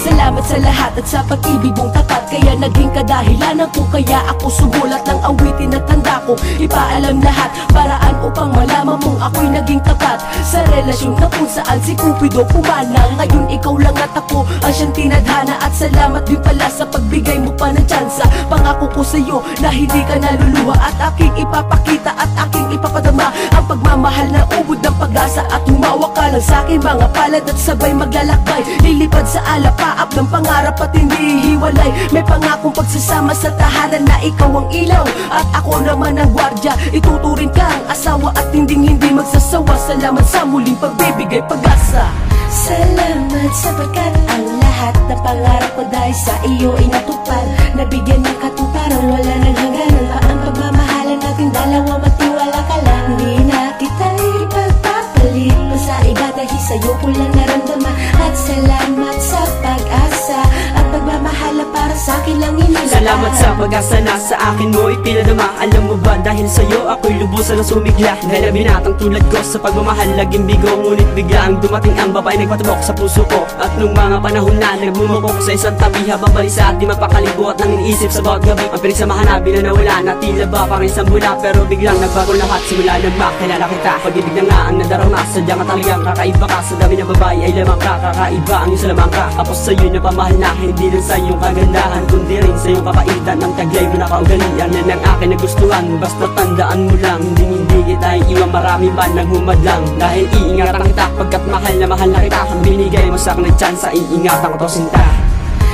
Salamat sa lahat at sa pag-ibig mong tapat. Kaya naging kadahilanan ko, kaya ako sumulat ng awitin at handa ko ipaalam lahat, paraan upang malaman mong ako'y naging tapat sa relasyon na kung saan si Cupido pumana. Ngayon ikaw lang at ako ang siyang tinadhana. At salamat din pala sa pagbigay mo pa ng tsansa. Pangako ko sa'yo na hindi ka naluluha, at aking ipapakita at aking ipapadama ang pagmamahal na ubod ng pag-asa. At humawa ka lang sa'kin mga palad at sabay maglalakbay, lilipad sa alapaap ng pangarap at hindi hiwalay. May pangakong pagsasama sa tahanan na ikaw ang ilaw at ako naman ang gwardya. Ituturing ka ang asawa at hindi magsasawa. Salamat sa muling pagbibigay pag-asa. Salamat sapagkat ang lahat ng pangarap ko dahil sa iyo ay natupad. Nabigyan ng katuparan, wala nang hangganan pa ang pagmamahalan natin dalawa. Magtiwala ka lang, hindi na kita ipagpapalit pa sa iba dahil sa'yo ko lang naramdaman. At salamat sa pag-asa at pagmamahal na para sa akin lang inilaan. Salamat sa pag-asa na sa akin mo ipinadama. Alam mo ba dahil sa'yo ako'y lubusan ng sumigla. Dahil binatang tulad ko sa pagmamahal laging bigo. Ngunit biglang dumating ang babae nagpatubok sa puso ko. At nung mga panahon na nagbumukok sa isang tabi, habang balisa at di mapakalibuat ng iniisip sa bawat gabi, ang pinagsamahan na binanawala na tila ba parang isang bula. Pero biglang nagbago lahat simula nang makilala kita. Pag-ibig na nga ang nadarama, sadyang at talagang kakaiba ka. Sa dami ng babae ay lamang ka, kakaiba ang iyong sa lamang ka. Ako sa'yo na pamahal na hindi lang sa iyong kagandahan, kundi rin sa iyong kapaitan ng taglay mo na kaugalian. Yan ang akin nagustuhan, basta tandaan mo lang, hindi kita iiwan, marami man nang humadlang. Dahil iingatan kita pagkat mahal na kita. Ang binigay mo sa akin ng tsansa, iingatan ko to sinta.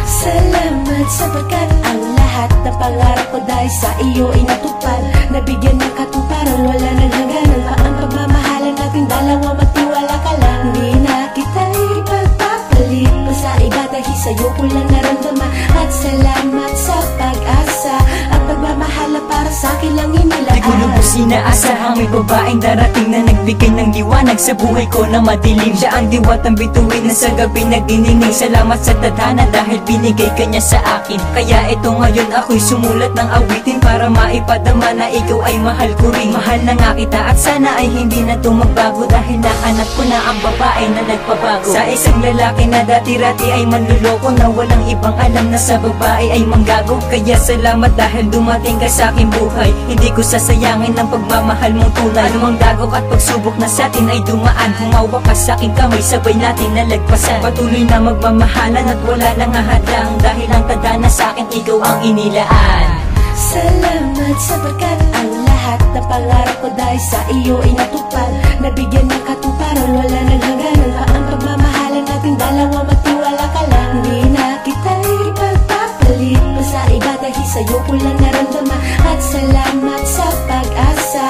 Salamat sapagkat ang lahat ng pangarap ko dahil sa iyo ay natupad. Nabigyan ng katuparan, wala nang hangganan pa ang pagmamahalan natin dalawa. Magtiwala ka lang, hindi na kita ipagpapalit pa sa iba dahil sa'yo ko lang naramdaman. At salamat sa pag-asa at pagmamahal na para sa akin lang inilaan. Di ko lubos inaasahang may babaeng darating na nagbigay ng liwanag sa buhay ko na madilim. Siya ang diwatang bituin na sa gabi nagdinining. Salamat sa tadhana dahil binigay ka niya sa akin. Kaya ito ngayon ako'y sumulat ng awitin para maipadama na ikaw ay mahal ko rin. Mahal na nga kita at sana ay hindi na ito magbago, dahil nahanap ko na ang babae na nagpabago. Sa isang lalaki na dati-rati ay manluloko, na walang ibang alam na sa babae ay manggago. Kaya salamat dahil dumating ka sa aking buhay. Hindi ko sasayangin ang pagmamahal mong tunay. Anumang dagok at pagsubok na sa atin ay dumaan, humawa ka sa aking kamay, sabay natin nalagpasan. Patuloy na magmamahalan at wala nang hahadlang, dahil ang tadhana sa akin ikaw ang inilaan. Salamat sapagkat ang lahat ng pangarap ko dahil sa iyo ay natupad. Nabigyan ng katuparan, wala nang hangganan pa ang pagmamahalan natin dalawa. Magtiwala ka lang, hindi na kita ipagpapalit pa sa iba dahil sa'yo ko lang naramdaman. At salamat sa pag-asa